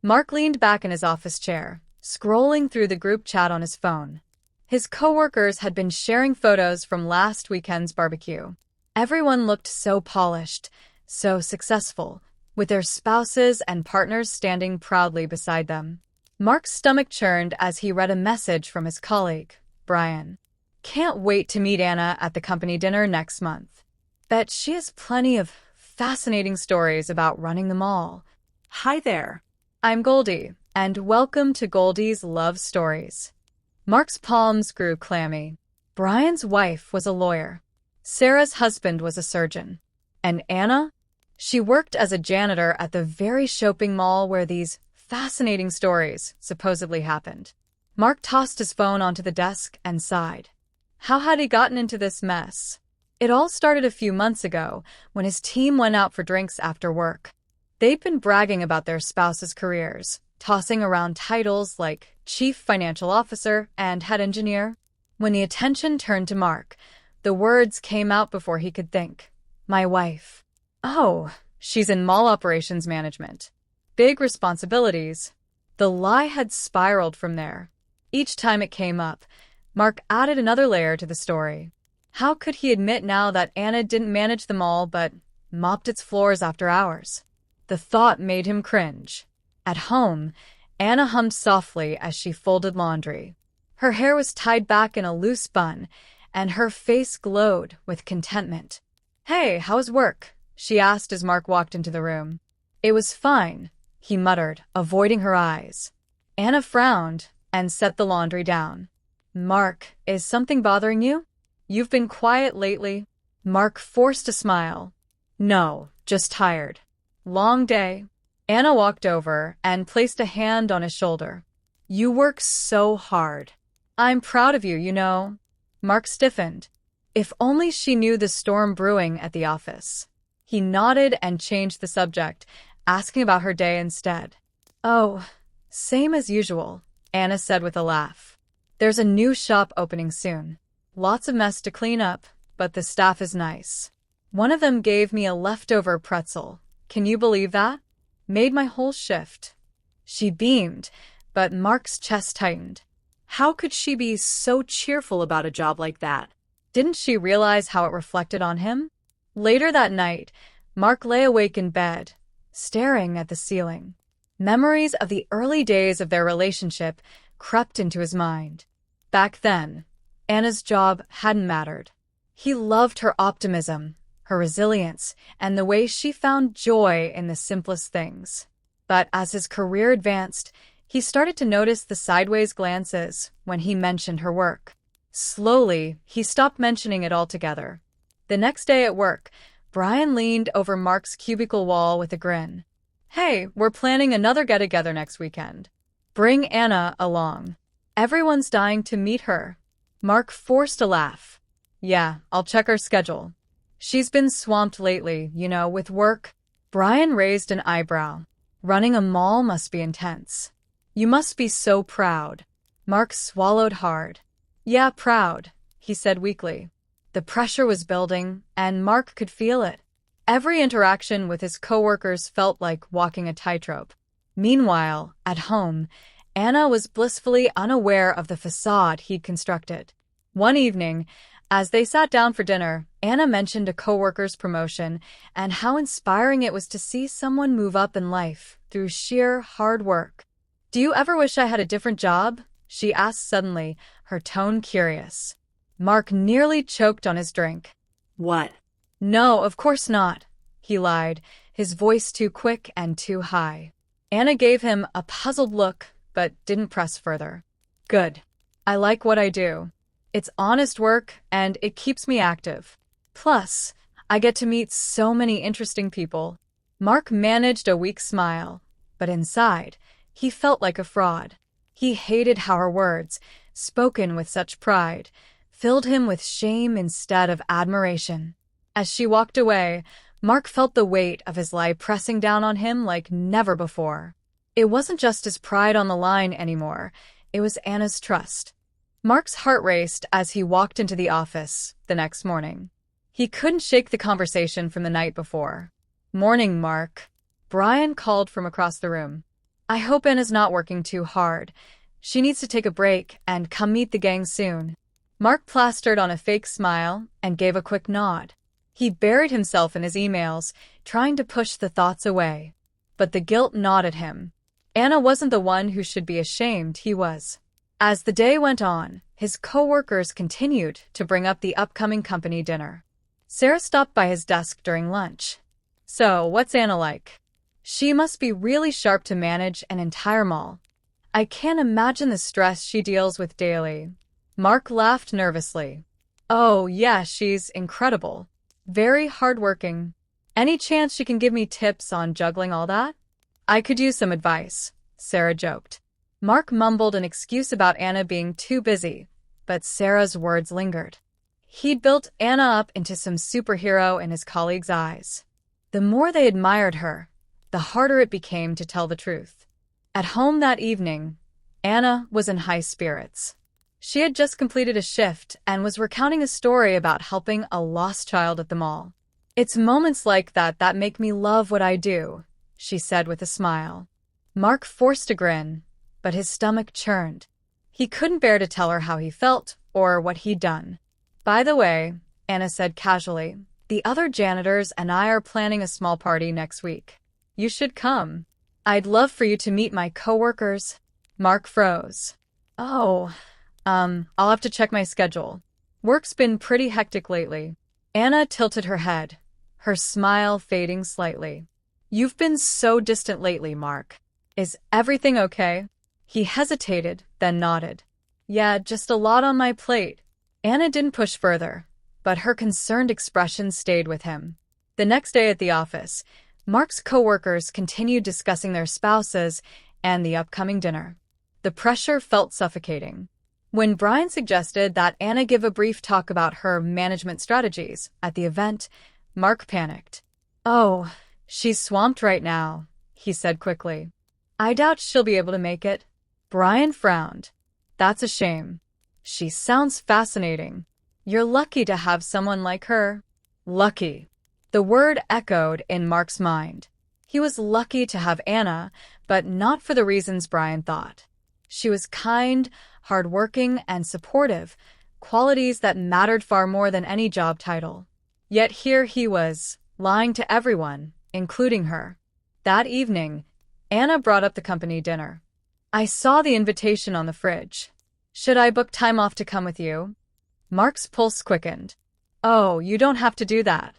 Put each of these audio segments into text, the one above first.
Mark leaned back in his office chair, scrolling through the group chat on his phone. His coworkers had been sharing photos from last weekend's barbecue. Everyone looked so polished, so successful, with their spouses and partners standing proudly beside them. Mark's stomach churned as he read a message from his colleague, Brian. Can't wait to meet Anna at the company dinner next month. Bet she has plenty of fascinating stories about running the mall. Hi there. I'm Goldie, and welcome to Goldie's Love Stories. Mark's palms grew clammy. Brian's wife was a lawyer. Sarah's husband was a surgeon. And Anna? She worked as a janitor at the very shopping mall where these fascinating stories supposedly happened. Mark tossed his phone onto the desk and sighed. How had he gotten into this mess? It all started a few months ago when his team went out for drinks after work. They'd been bragging about their spouses' careers, tossing around titles like Chief Financial Officer and Head Engineer. When the attention turned to Mark, the words came out before he could think. My wife. Oh, she's in mall operations management. Big responsibilities. The lie had spiraled from there. Each time it came up, Mark added another layer to the story. How could he admit now that Anna didn't manage the mall but mopped its floors after hours? The thought made him cringe. At home, Anna hummed softly as she folded laundry. Her hair was tied back in a loose bun, and her face glowed with contentment. Hey, how's work? She asked as Mark walked into the room. It was fine, he muttered, avoiding her eyes. Anna frowned and set the laundry down. Mark, is something bothering you? You've been quiet lately. Mark forced a smile. No, just tired. Long day. Anna walked over and placed a hand on his shoulder. You work so hard. I'm proud of you, you know. Mark stiffened. If only she knew the storm brewing at the office. He nodded and changed the subject, asking about her day instead. Oh, same as usual, Anna said with a laugh. There's a new shop opening soon. Lots of mess to clean up, but the staff is nice. One of them gave me a leftover pretzel. Can you believe that? Made my whole shift. She beamed, but Mark's chest tightened. How could she be so cheerful about a job like that? Didn't she realize how it reflected on him? Later that night, Mark lay awake in bed, staring at the ceiling. Memories of the early days of their relationship crept into his mind. Back then, Anna's job hadn't mattered. He loved her optimism, her resilience, and the way she found joy in the simplest things. But as his career advanced, he started to notice the sideways glances when he mentioned her work. Slowly, he stopped mentioning it altogether. The next day at work, Brian leaned over Mark's cubicle wall with a grin. Hey, we're planning another get-together next weekend. Bring Anna along. Everyone's dying to meet her. Mark forced a laugh. Yeah, I'll check her schedule. She's been swamped lately, you know, with work. Brian raised an eyebrow. Running a mall must be intense. You must be so proud. Mark swallowed hard. Yeah, proud, he said weakly. The pressure was building, and Mark could feel it. Every interaction with his coworkers felt like walking a tightrope. Meanwhile, at home, Anna was blissfully unaware of the facade he'd constructed. One evening, as they sat down for dinner, Anna mentioned a coworker's promotion and how inspiring it was to see someone move up in life through sheer hard work. Do you ever wish I had a different job? She asked suddenly, her tone curious. Mark nearly choked on his drink. What? No, of course not, he lied, his voice too quick and too high. Anna gave him a puzzled look, but didn't press further. Good. I like what I do. It's honest work, and it keeps me active. Plus, I get to meet so many interesting people. Mark managed a weak smile, but inside, he felt like a fraud. He hated how her words, spoken with such pride, filled him with shame instead of admiration. As she walked away, Mark felt the weight of his lie pressing down on him like never before. It wasn't just his pride on the line anymore, it was Anna's trust. Mark's heart raced as he walked into the office the next morning. He couldn't shake the conversation from the night before. Morning, Mark. Brian called from across the room. I hope Anna's not working too hard. She needs to take a break and come meet the gang soon. Mark plastered on a fake smile and gave a quick nod. He buried himself in his emails, trying to push the thoughts away. But the guilt gnawed at him. Anna wasn't the one who should be ashamed, he was. As the day went on, his coworkers continued to bring up the upcoming company dinner. Sarah stopped by his desk during lunch. So, what's Anna like? She must be really sharp to manage an entire mall. I can't imagine the stress she deals with daily. Mark laughed nervously. Oh, yeah, she's incredible. Very hardworking. Any chance she can give me tips on juggling all that? I could use some advice, Sarah joked. Mark mumbled an excuse about Anna being too busy, but Sarah's words lingered. He'd built Anna up into some superhero in his colleagues' eyes. The more they admired her, the harder it became to tell the truth. At home that evening, Anna was in high spirits. She had just completed a shift and was recounting a story about helping a lost child at the mall. It's moments like that that make me love what I do, she said with a smile. Mark forced a grin, but his stomach churned. He couldn't bear to tell her how he felt or what he'd done. By the way, Anna said casually, the other janitors and I are planning a small party next week. You should come. I'd love for you to meet my coworkers. Mark froze. Oh, I'll have to check my schedule. Work's been pretty hectic lately. Anna tilted her head, her smile fading slightly. You've been so distant lately, Mark. Is everything okay? He hesitated, then nodded. Yeah, just a lot on my plate. Anna didn't push further, but her concerned expression stayed with him. The next day at the office, Mark's coworkers continued discussing their spouses and the upcoming dinner. The pressure felt suffocating. When Brian suggested that Anna give a brief talk about her management strategies at the event, Mark panicked. Oh, she's swamped right now, he said quickly. I doubt she'll be able to make it. Brian frowned. That's a shame. She sounds fascinating. You're lucky to have someone like her. Lucky. The word echoed in Mark's mind. He was lucky to have Anna, but not for the reasons Brian thought. She was kind, hardworking, and supportive, qualities that mattered far more than any job title. Yet here he was, lying to everyone, including her. That evening, Anna brought up the company dinner. I saw the invitation on the fridge. Should I book time off to come with you? Mark's pulse quickened. Oh, you don't have to do that.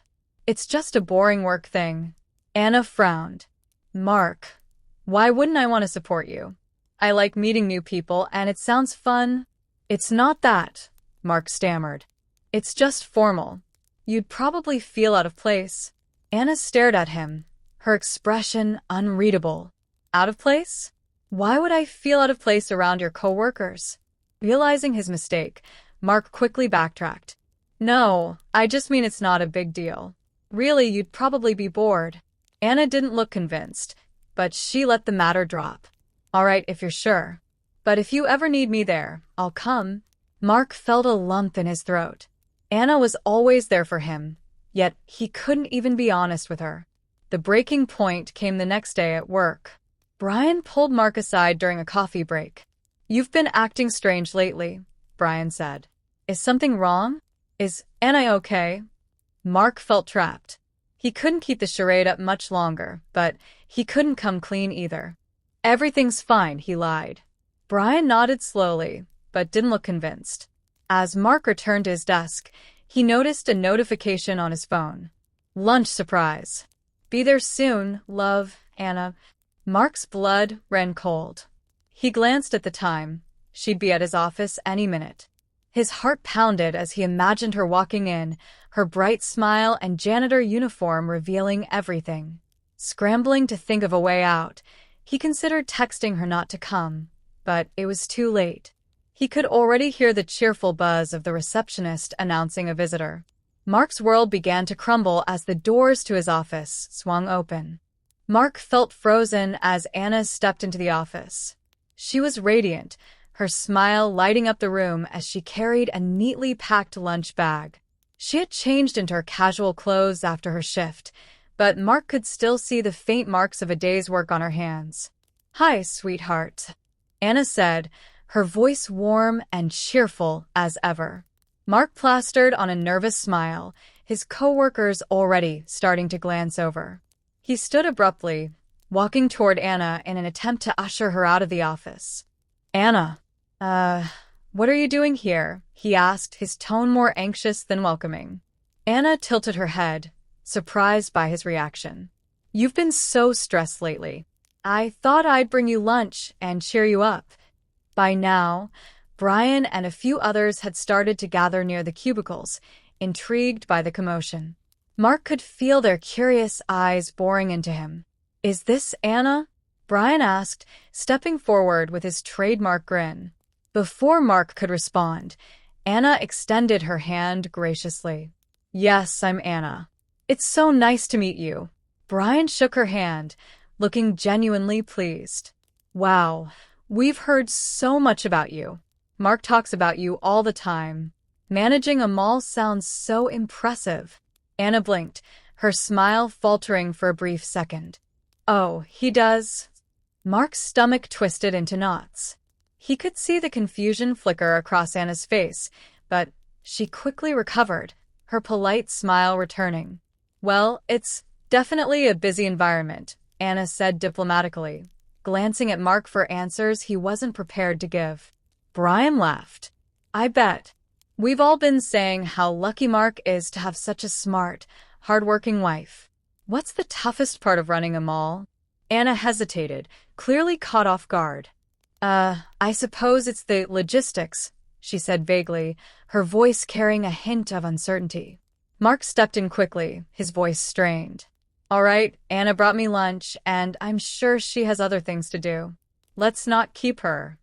It's just a boring work thing. Anna frowned. Mark, why wouldn't I want to support you? I like meeting new people and it sounds fun. It's not that, Mark stammered. It's just formal. You'd probably feel out of place. Anna stared at him, her expression unreadable. Out of place? Why would I feel out of place around your coworkers? Realizing his mistake, Mark quickly backtracked. No, I just mean it's not a big deal. Really, you'd probably be bored. Anna didn't look convinced, but she let the matter drop. All right, if you're sure. But if you ever need me there, I'll come. Mark felt a lump in his throat. Anna was always there for him, yet he couldn't even be honest with her. The breaking point came the next day at work. Brian pulled Mark aside during a coffee break. You've been acting strange lately, Brian said. Is something wrong? Is Anna okay? Mark felt trapped. He couldn't keep the charade up much longer, but he couldn't come clean either. Everything's fine, he lied. Brian nodded slowly, but didn't look convinced. As Mark returned to his desk, he noticed a notification on his phone. Lunch surprise. Be there soon, love, Anna. Mark's blood ran cold. He glanced at the time. She'd be at his office any minute. His heart pounded as he imagined her walking in, her bright smile and janitor uniform revealing everything. Scrambling to think of a way out, he considered texting her not to come, but it was too late. He could already hear the cheerful buzz of the receptionist announcing a visitor. Mark's world began to crumble as the doors to his office swung open. Mark felt frozen as Anna stepped into the office. She was radiant, her smile lighting up the room as she carried a neatly packed lunch bag. She had changed into her casual clothes after her shift, but Mark could still see the faint marks of a day's work on her hands. Hi, sweetheart, Anna said, her voice warm and cheerful as ever. Mark plastered on a nervous smile, his coworkers already starting to glance over. He stood abruptly, walking toward Anna in an attempt to usher her out of the office. Anna, what are you doing here? He asked, his tone more anxious than welcoming. Anna tilted her head, surprised by his reaction. You've been so stressed lately. I thought I'd bring you lunch and cheer you up. By now, Brian and a few others had started to gather near the cubicles, intrigued by the commotion. Mark could feel their curious eyes boring into him. Is this Anna? Brian asked, stepping forward with his trademark grin. Before Mark could respond, Anna extended her hand graciously. Yes, I'm Anna. It's so nice to meet you. Brian shook her hand, looking genuinely pleased. Wow, we've heard so much about you. Mark talks about you all the time. Managing a mall sounds so impressive. Anna blinked, her smile faltering for a brief second. Oh, he does? Mark's stomach twisted into knots. He could see the confusion flicker across Anna's face, but she quickly recovered, her polite smile returning. Well, it's definitely a busy environment, Anna said diplomatically, glancing at Mark for answers he wasn't prepared to give. Brian laughed. I bet. We've all been saying how lucky Mark is to have such a smart, hardworking wife. What's the toughest part of running a mall? Anna hesitated, clearly caught off guard. I suppose it's the logistics, she said vaguely, her voice carrying a hint of uncertainty. Mark stepped in quickly, his voice strained. All right, Anna brought me lunch, and I'm sure she has other things to do. Let's not keep her.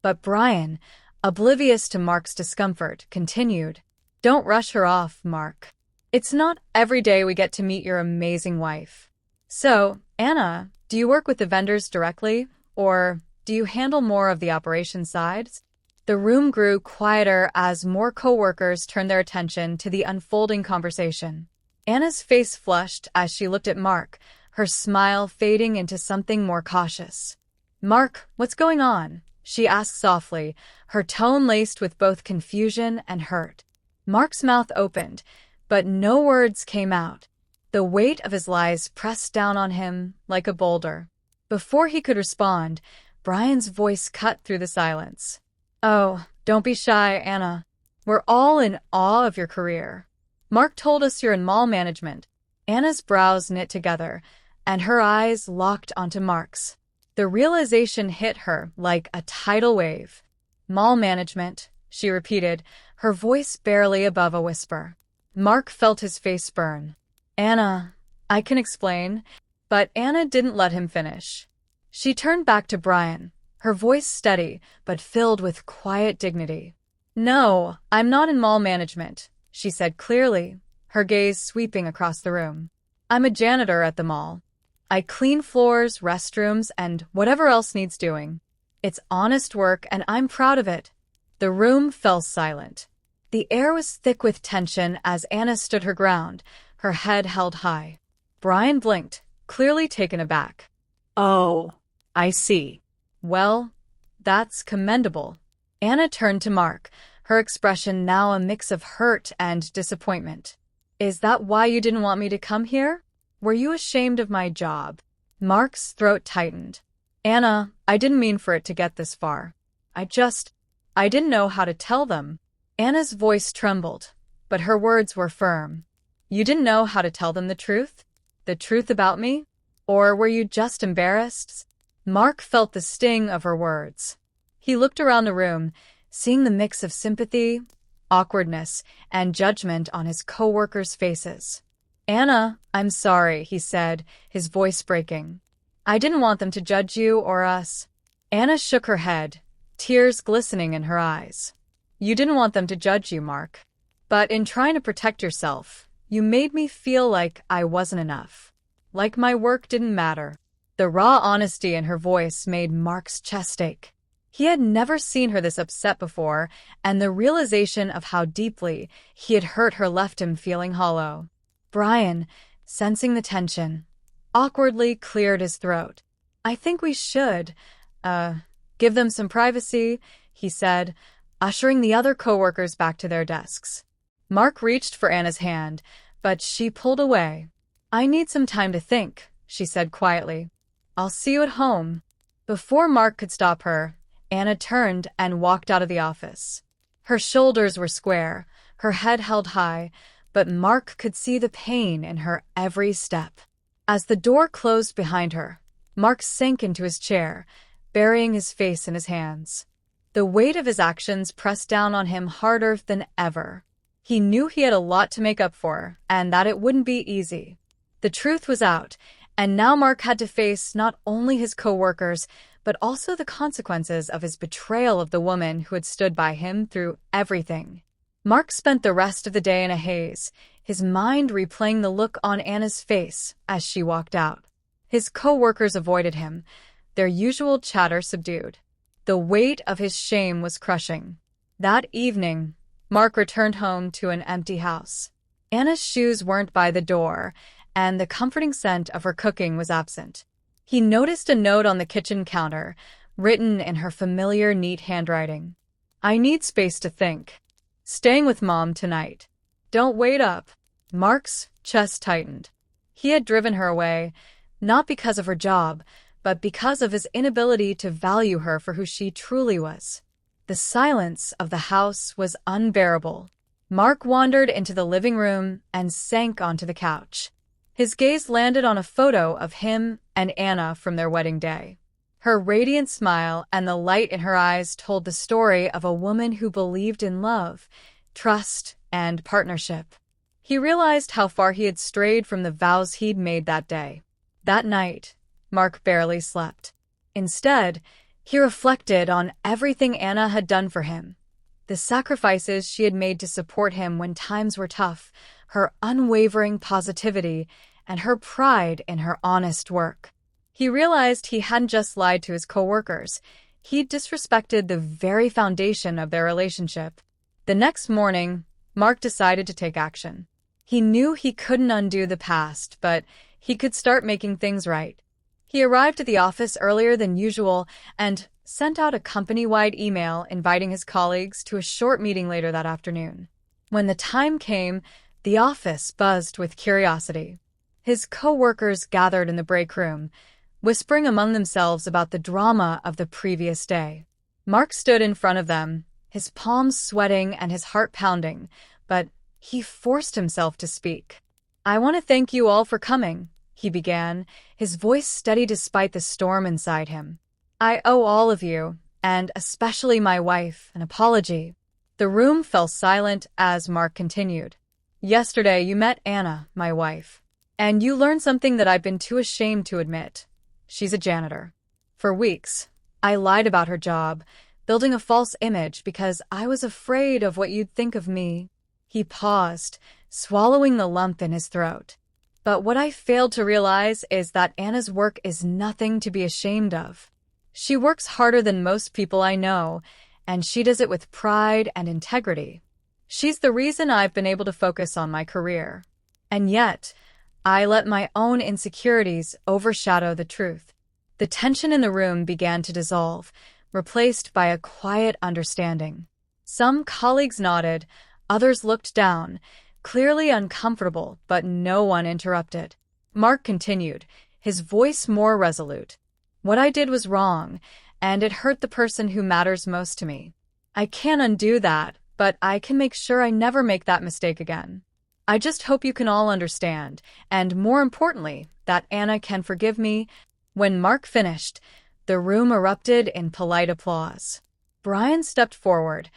But Brian, oblivious to Mark's discomfort, continued. Don't rush her off, Mark. It's not every day we get to meet your amazing wife. So, Anna, do you work with the vendors directly, or do you handle more of the operations side? The room grew quieter as more coworkers turned their attention to the unfolding conversation. Anna's face flushed as she looked at Mark, her smile fading into something more cautious. Mark, what's going on? She asked softly, her tone laced with both confusion and hurt. Mark's mouth opened, but no words came out. The weight of his lies pressed down on him like a boulder. Before he could respond, Brian's voice cut through the silence. Oh, don't be shy, Anna. We're all in awe of your career. Mark told us you're in mall management. Anna's brows knit together, and her eyes locked onto Mark's. The realization hit her like a tidal wave. Mall management, she repeated, her voice barely above a whisper. Mark felt his face burn. Anna, I can explain, but Anna didn't let him finish. She turned back to Brian, her voice steady but filled with quiet dignity. No, I'm not in mall management, she said clearly, her gaze sweeping across the room. I'm a janitor at the mall. I clean floors, restrooms, and whatever else needs doing. It's honest work, and I'm proud of it. The room fell silent. The air was thick with tension as Anna stood her ground, her head held high. Brian blinked, clearly taken aback. Oh, I see. Well, that's commendable. Anna turned to Mark, her expression now a mix of hurt and disappointment. Is that why you didn't want me to come here? Were you ashamed of my job? Mark's throat tightened. Anna, I didn't mean for it to get this far. I didn't know how to tell them. Anna's voice trembled, but her words were firm. You didn't know how to tell them the truth? The truth about me? Or were you just embarrassed? Mark felt the sting of her words. He looked around the room, seeing the mix of sympathy, awkwardness, and judgment on his coworkers' faces. Anna, I'm sorry, he said, his voice breaking. I didn't want them to judge you or us. Anna shook her head, tears glistening in her eyes. You didn't want them to judge you, Mark. But in trying to protect yourself, you made me feel like I wasn't enough. Like my work didn't matter. The raw honesty in her voice made Mark's chest ache. He had never seen her this upset before, and the realization of how deeply he had hurt her left him feeling hollow. Brian, sensing the tension, awkwardly cleared his throat. I think we should, uh, give them some privacy, he said, ushering the other coworkers back to their desks. Mark reached for Anna's hand, but she pulled away. I need some time to think, she said quietly. I'll see you at home. Before Mark could stop her, Anna turned and walked out of the office. Her shoulders were square, her head held high, but Mark could see the pain in her every step. As the door closed behind her, Mark sank into his chair, burying his face in his hands. The weight of his actions pressed down on him harder than ever. He knew he had a lot to make up for, and that it wouldn't be easy. The truth was out, and now Mark had to face not only his coworkers, but also the consequences of his betrayal of the woman who had stood by him through everything. Mark spent the rest of the day in a haze, his mind replaying the look on Anna's face as she walked out. His coworkers avoided him, their usual chatter subdued. The weight of his shame was crushing. That evening, Mark returned home to an empty house. Anna's shoes weren't by the door, and the comforting scent of her cooking was absent. He noticed a note on the kitchen counter, written in her familiar, neat handwriting. I need space to think. Staying with Mom tonight. Don't wait up. Mark's chest tightened. He had driven her away, not because of her job, but because of his inability to value her for who she truly was. The silence of the house was unbearable. Mark wandered into the living room and sank onto the couch. His gaze landed on a photo of him and Anna from their wedding day. Her radiant smile and the light in her eyes told the story of a woman who believed in love, trust, and partnership. He realized how far he had strayed from the vows he'd made that day. That night, Mark barely slept. Instead, he reflected on everything Anna had done for him. The sacrifices she had made to support him when times were tough, her unwavering positivity, and her pride in her honest work. He realized he hadn't just lied to his coworkers. He'd disrespected the very foundation of their relationship. The next morning, Mark decided to take action. He knew he couldn't undo the past, but he could start making things right. He arrived at the office earlier than usual and sent out a company-wide email inviting his colleagues to a short meeting later that afternoon. When the time came, the office buzzed with curiosity. His coworkers gathered in the break room, whispering among themselves about the drama of the previous day. Mark stood in front of them, his palms sweating and his heart pounding, but he forced himself to speak. I want to thank you all for coming, he began, his voice steady despite the storm inside him. I owe all of you, and especially my wife, an apology. The room fell silent as Mark continued. Yesterday you met Anna, my wife, and you learned something that I've been too ashamed to admit. She's a janitor. For weeks, I lied about her job, building a false image because I was afraid of what you'd think of me. He paused, swallowing the lump in his throat. But what I failed to realize is that Anna's work is nothing to be ashamed of. She works harder than most people I know, and she does it with pride and integrity. She's the reason I've been able to focus on my career. And yet, I let my own insecurities overshadow the truth. The tension in the room began to dissolve, replaced by a quiet understanding. Some colleagues nodded, others looked down, clearly uncomfortable, but no one interrupted. Mark continued, his voice more resolute. What I did was wrong, and it hurt the person who matters most to me. I can't undo that, but I can make sure I never make that mistake again. I just hope you can all understand, and more importantly, that Anna can forgive me. When Mark finished, the room erupted in polite applause. Brian stepped forward,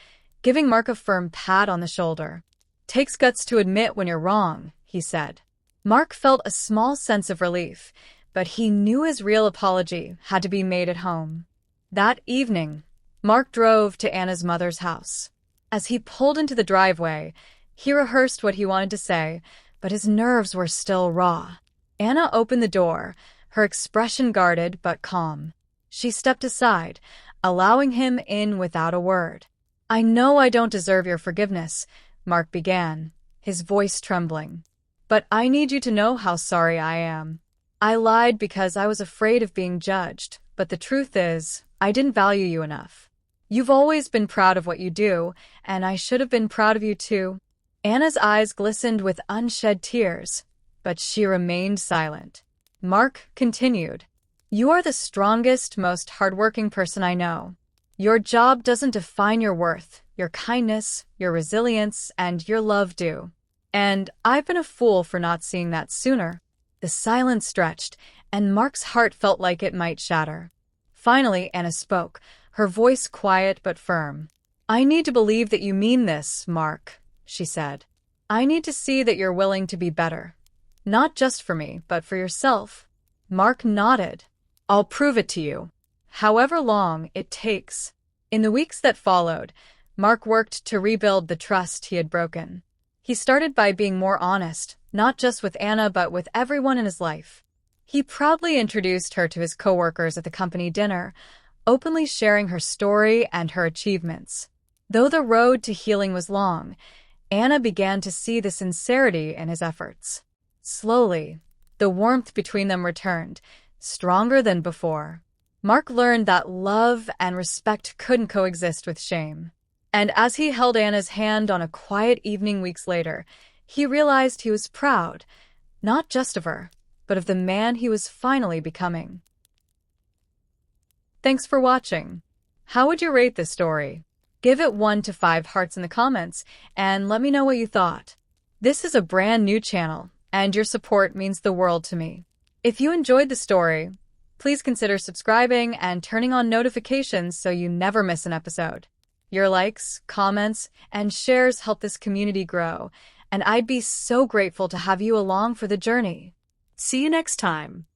giving Mark a firm pat on the shoulder. Takes guts to admit when you're wrong, he said. Mark felt a small sense of relief, but he knew his real apology had to be made at home. That evening, Mark drove to Anna's mother's house. As he pulled into the driveway, he rehearsed what he wanted to say, but his nerves were still raw. Anna opened the door, her expression guarded but calm. She stepped aside, allowing him in without a word. I know I don't deserve your forgiveness, Mark began, his voice trembling. But I need you to know how sorry I am. I lied because I was afraid of being judged, but the truth is, I didn't value you enough. You've always been proud of what you do, and I should have been proud of you too." Anna's eyes glistened with unshed tears, but she remained silent. Mark continued, "You are the strongest, most hardworking person I know. Your job doesn't define your worth. Your kindness, your resilience, and your love do. And I've been a fool for not seeing that sooner." The silence stretched, and Mark's heart felt like it might shatter. Finally, Anna spoke, her voice quiet but firm. "I need to believe that you mean this, Mark," she said. "I need to see that you're willing to be better. Not just for me, but for yourself." Mark nodded. "I'll prove it to you, however long it takes." In the weeks that followed, Mark worked to rebuild the trust he had broken. He started by being more honest, not just with Anna but with everyone in his life. He proudly introduced her to his coworkers at the company dinner, openly sharing her story and her achievements. Though the road to healing was long, Anna began to see the sincerity in his efforts. Slowly, the warmth between them returned, stronger than before. Mark learned that love and respect couldn't coexist with shame. And as he held Anna's hand on a quiet evening weeks later, he realized he was proud, not just of her, but of the man he was finally becoming. Thanks for watching. How would you rate this story? Give it 1 to 5 hearts in the comments, and let me know what you thought. This is a brand new channel, and your support means the world to me. If you enjoyed the story, please consider subscribing and turning on notifications so you never miss an episode. Your likes, comments, and shares help this community grow, and I'd be so grateful to have you along for the journey. See you next time.